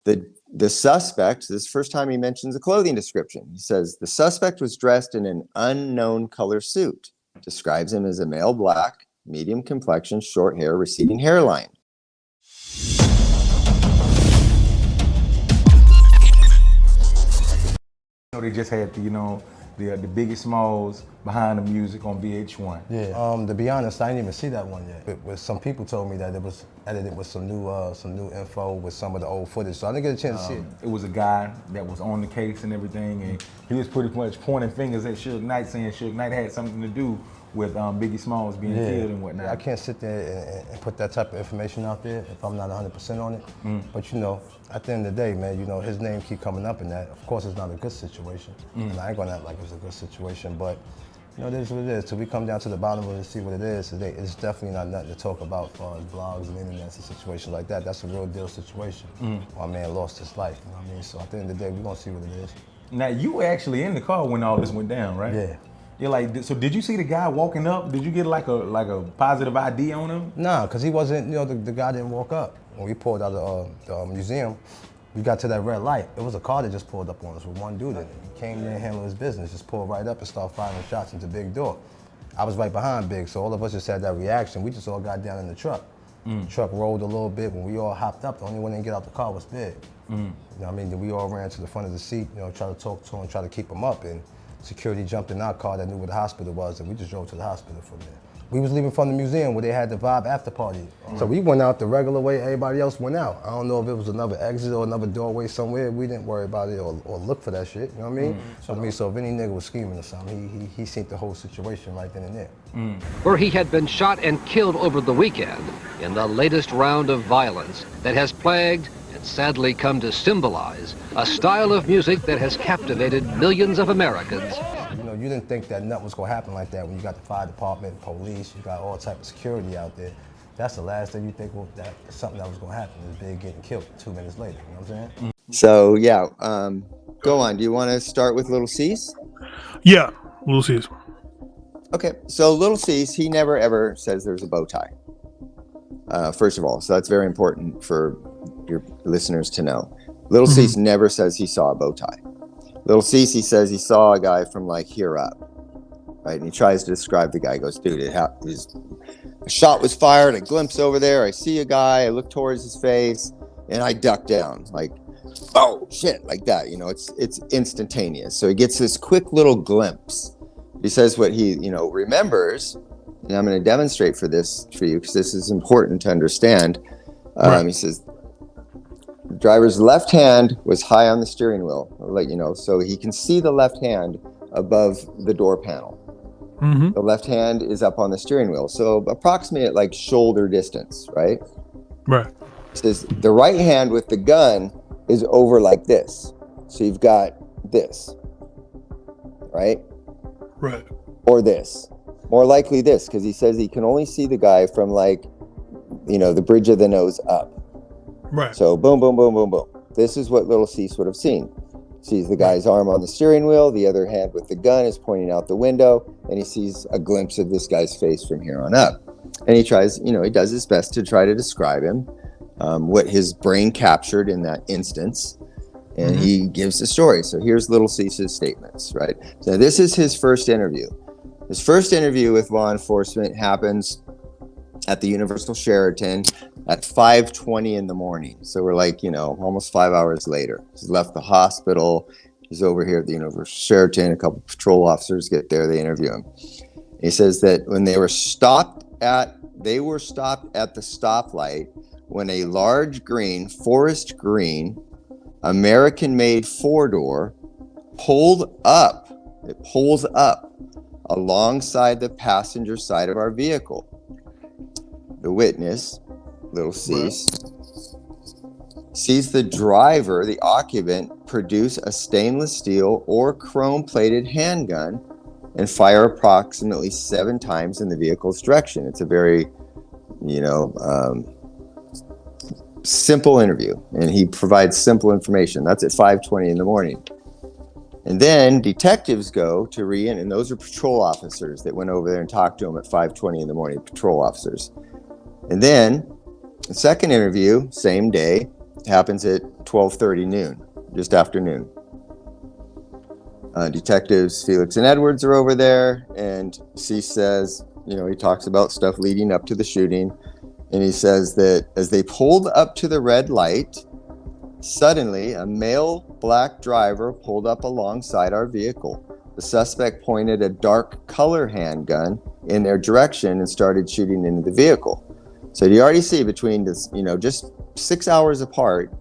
The suspect, this is the first time he mentions a clothing description. He says, the suspect was dressed in an unknown color suit. Describes him as a male black, medium complexion, short hair, receding hairline. They just had the, the Biggie Smalls behind the music on VH1. Yeah. To be honest, I didn't even see that one yet. But some people told me that it was edited with some new info with some of the old footage, so I didn't get a chance to see it. It was a guy that was on the case and everything, and he was pretty much pointing fingers at Suge Knight, saying Suge Knight had something to do with Biggie Smalls being killed and whatnot. I can't sit there and put that type of information out there if I'm not 100% on it. But at the end of the day, man, his name keep coming up in that. Of course, it's not a good situation, and I ain't gonna act like it's a good situation, but it is what it is. Till we come down to the bottom of it and see what it is, it's definitely not nothing to talk about as far as blogs and internets and situations like that. That's a real deal situation. My man lost his life, you know what I mean? So at the end of the day, we're gonna see what it is. Now, you were actually in the car when all this went down, right? Yeah. You're like, so did you see the guy walking up? Did you get like a positive ID on him? Nah, because he wasn't, the guy didn't walk up. When we pulled out of the museum, we got to that red light. It was a car that just pulled up on us with one dude in it. He came there and handled his business, just pulled right up and started firing shots into Big door. I was right behind Big, so all of us just had that reaction. We just all got down in the truck. The truck rolled a little bit. When we all hopped up, the only one that didn't get out the car was Big. You know what I mean? Then we all ran to the front of the seat, try to talk to him, try to keep him up. And security jumped in our car that knew where the hospital was, and we just drove to the hospital from there. We was leaving from the museum where they had the Vibe after party. So we went out the regular way everybody else went out. I don't know if it was another exit or another doorway somewhere. We didn't worry about it or look for that shit, you know what I mean? So if any nigga was scheming or something, he seen the whole situation right then and there. Where he had been shot and killed over the weekend in the latest round of violence that has plagued and sadly come to symbolize a style of music that has captivated millions of Americans. You didn't think that nothing was gonna happen like that when you got the fire department, police, you got all type of security out there. That's the last thing you think that something that was gonna happen is Big getting killed 2 minutes later, you know what I'm saying? So yeah, go on. Do you want to start with Little Cease? Yeah, Little Cease. Okay, so Little Cease, he never ever says there's a bow tie. First of all, so that's very important for your listeners to know. Little Cease never says he saw a bow tie. Little Cease, he says he saw a guy from like here up, right? And he tries to describe the guy. He goes, dude, a shot was fired, a glimpse over there. I see a guy, I look towards his face, and I duck down, like, oh shit, like that. It's instantaneous. So he gets this quick little glimpse. He says what he, remembers, and I'm going to demonstrate for you because this is important to understand. Right. He says, the driver's left hand was high on the steering wheel, I'll let you know, so he can see the left hand above the door panel. The left hand is up on the steering wheel, so approximately at like shoulder distance, right? Right. It says the right hand with the gun is over like this. So you've got this, right? Right. Or this. More likely this, because he says he can only see the guy from like, the bridge of the nose up. Right. So boom, boom, boom, boom, boom. This is what Little Cease would have seen. Sees the guy's arm on the steering wheel, the other hand with the gun is pointing out the window, and he sees a glimpse of this guy's face from here on up. And he tries, he does his best to try to describe him, what his brain captured in that instance, and he gives the story. So here's Little Cease's statements, right? So this is his first interview. His first interview with law enforcement happens at the Universal Sheraton at 5:20 in the morning. So we're like, almost 5 hours later. He's left the hospital. He's over here at the Universal Sheraton. A couple patrol officers get there. They interview him. He says that when they were stopped at the stoplight when a large forest green, American-made four-door pulled up. It pulls up alongside the passenger side of our vehicle. The witness, Little Cease, sees the driver, the occupant, produce a stainless steel or chrome-plated handgun and fire approximately 7 times in the vehicle's direction. It's a very, simple interview, and he provides simple information. That's at 5:20 in the morning. And then detectives go to and those are patrol officers that went over there and talked to him at 5:20 in the morning, patrol officers. And then the second interview, same day, happens at 12:30 noon, just after noon. Detectives Felix and Edwards are over there, and C says, he talks about stuff leading up to the shooting, and he says that as they pulled up to the red light, suddenly a male black driver pulled up alongside our vehicle. The suspect pointed a dark color handgun in their direction and started shooting into the vehicle. So you already see between this, just 6 hours apart,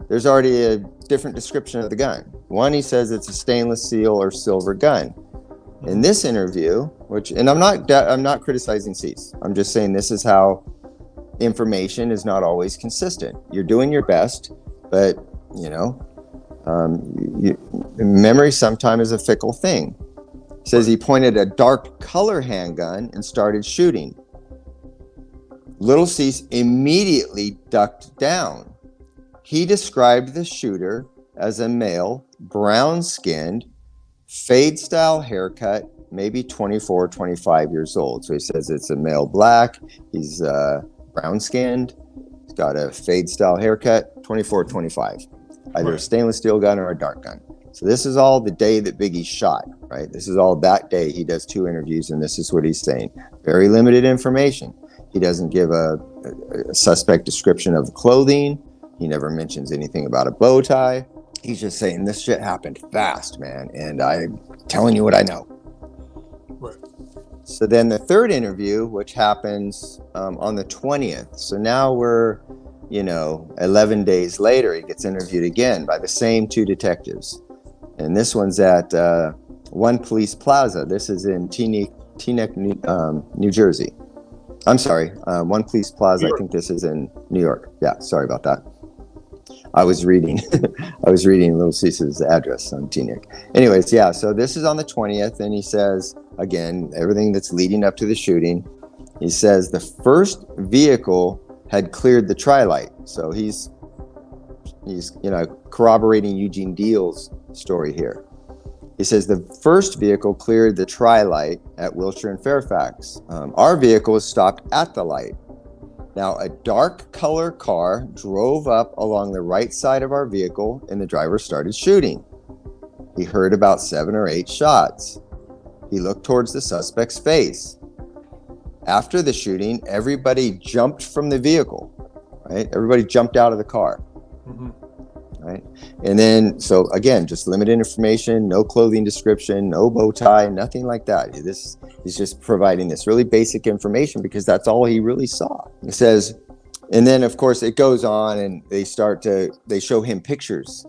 there's already a different description of the gun. One, he says it's a stainless steel or silver gun. In this interview, and I'm not criticizing Cease. I'm just saying this is how information is not always consistent. You're doing your best, but memory sometimes is a fickle thing. He says he pointed a dark color handgun and started shooting. Little Cease immediately ducked down. He described the shooter as a male, brown-skinned, fade-style haircut, maybe 24, 25 years old. So he says it's a male black, he's brown-skinned, he's got a fade-style haircut, 24, 25. Either a stainless steel gun or a dart gun. So this is all the day that Biggie shot, right? This is all that day. He does 2 interviews, and this is what he's saying. Very limited information. He doesn't give a suspect description of the clothing. He never mentions anything about a bow tie. He's just saying this shit happened fast, man, and I'm telling you what I know. Right. So then the third interview, which happens on the 20th. So now we're, 11 days later, he gets interviewed again by the same 2 detectives. And this one's at One Police Plaza. This is in Teaneck, New Jersey. I'm sorry, One Police Plaza. I think this is in New York. Yeah, sorry about that. I was reading Little Cease's address on Teaneck. Anyways, yeah, so this is on the 20th, and he says, again, everything that's leading up to the shooting. He says the first vehicle had cleared the tri-light. So he's corroborating Eugene Deal's story here. He says the first vehicle cleared the tri-light at Wilshire and Fairfax. Our vehicle was stopped at the light. Now, a dark color car drove up along the right side of our vehicle, and the driver started shooting. He heard about 7 or 8 shots. He looked towards the suspect's face. After the shooting, everybody jumped from the vehicle, right? Everybody jumped out of the car, right? And then, so again, just limited information, no clothing description, no bow tie, nothing like that. He's just providing this really basic information because that's all he really saw. It says, and then of course it goes on, and they show him pictures,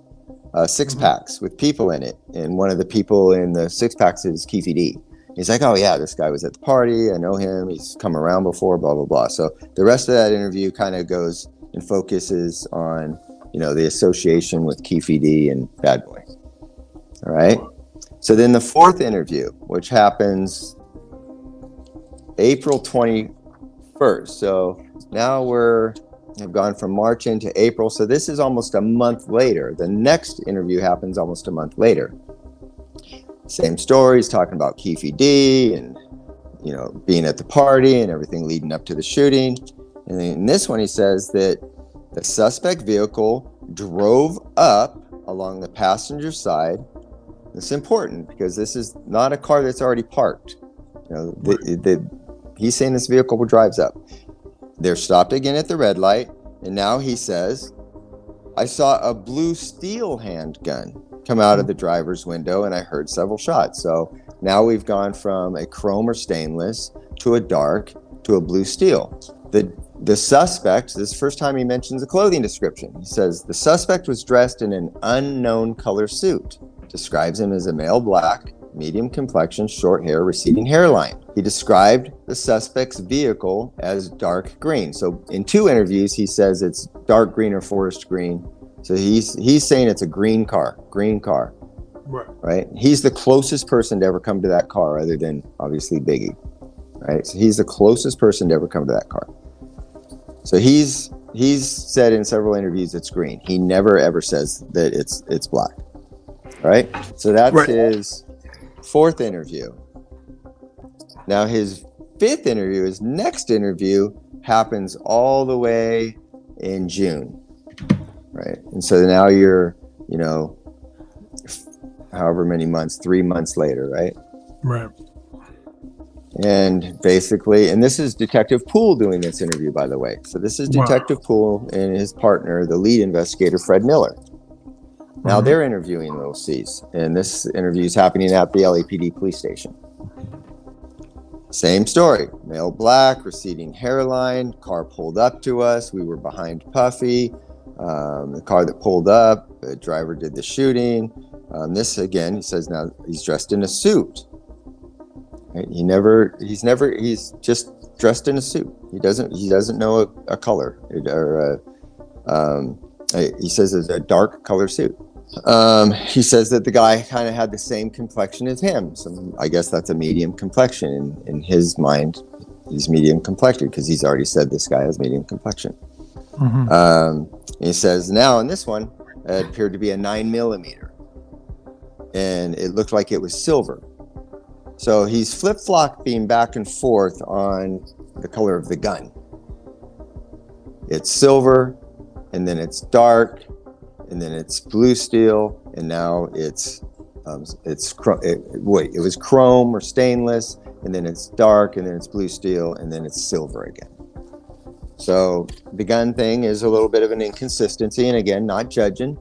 6-packs with people in it. And one of the people in the 6-packs is Keefe D. He's like, oh yeah, this guy was at the party. I know him. He's come around before, blah, blah, blah. So the rest of that interview kind of goes and focuses on, the association with Keefe D and Bad Boy. All right. So then the 4th interview, which happens April 21st. So now have gone from March into April. So this is almost a month later. The next interview happens almost a month later. Same story. He's talking about Keefe D and, being at the party and everything leading up to the shooting. And then in this one, he says that the suspect vehicle drove up along the passenger side. It's important because this is not a car that's already parked. He's saying this vehicle drives up. They're stopped again at the red light. And now he says, I saw a blue steel handgun come out of the driver's window, and I heard several shots. So now we've gone from a chrome or stainless to a dark to a blue steel. The suspect, this is the first time he mentions a clothing description. He says the suspect was dressed in an unknown color suit. Describes him as a male black, medium complexion, short hair, receding hairline. He described the suspect's vehicle as dark green. So in 2 interviews, he says it's dark green or forest green. So he's saying it's a green car. Right? He's the closest person to ever come to that car, other than obviously Biggie, right? So he's the closest person to ever come to that car. So he's said in several interviews it's green. He never ever says that it's black, right? So that's his 4th interview. Now his 5th interview, his next interview, happens all the way in June. right? And so now you're, you know, however many months, 3 months later, right? Right. And basically, and this is Detective Poole doing this interview, by the way. So this is Wow. Detective Poole and his partner, the lead investigator, Fred Miller. Now Mhm. they're interviewing Little C's, and this interview is happening at the LAPD police station. Same story, male black, receding hairline, car pulled up to us. We were behind Puffy. The car that pulled up, the driver did the shooting. This again, he says now he's dressed in a suit. Right? He's just dressed in a suit. He doesn't know a color he says it's a dark color suit. He says that the guy kind of had the same complexion as him. So I guess that's a medium complexion. In his mind, he's medium complected because he's already said this guy has medium complexion. He says now in this one, it appeared to be a 9mm. And it looked like it was silver. So he's flip-flopping back and forth on the color of the gun. It's silver, and then it's dark, and then it's blue steel, and now it was chrome or stainless, and then it's dark, and then it's blue steel, and then it's silver again. So the gun thing is a little bit of an inconsistency, and again, not judging.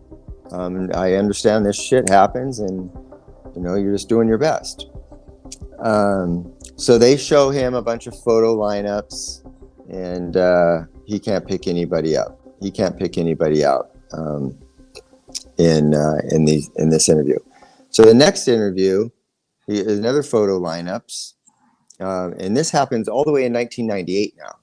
I understand this shit happens, and you know, you're just doing your best. So they show him a bunch of photo lineups, and he can't pick anybody up. He can't pick anybody out in this interview. So the next interview is another photo lineups, and this happens all the way in 1998 now.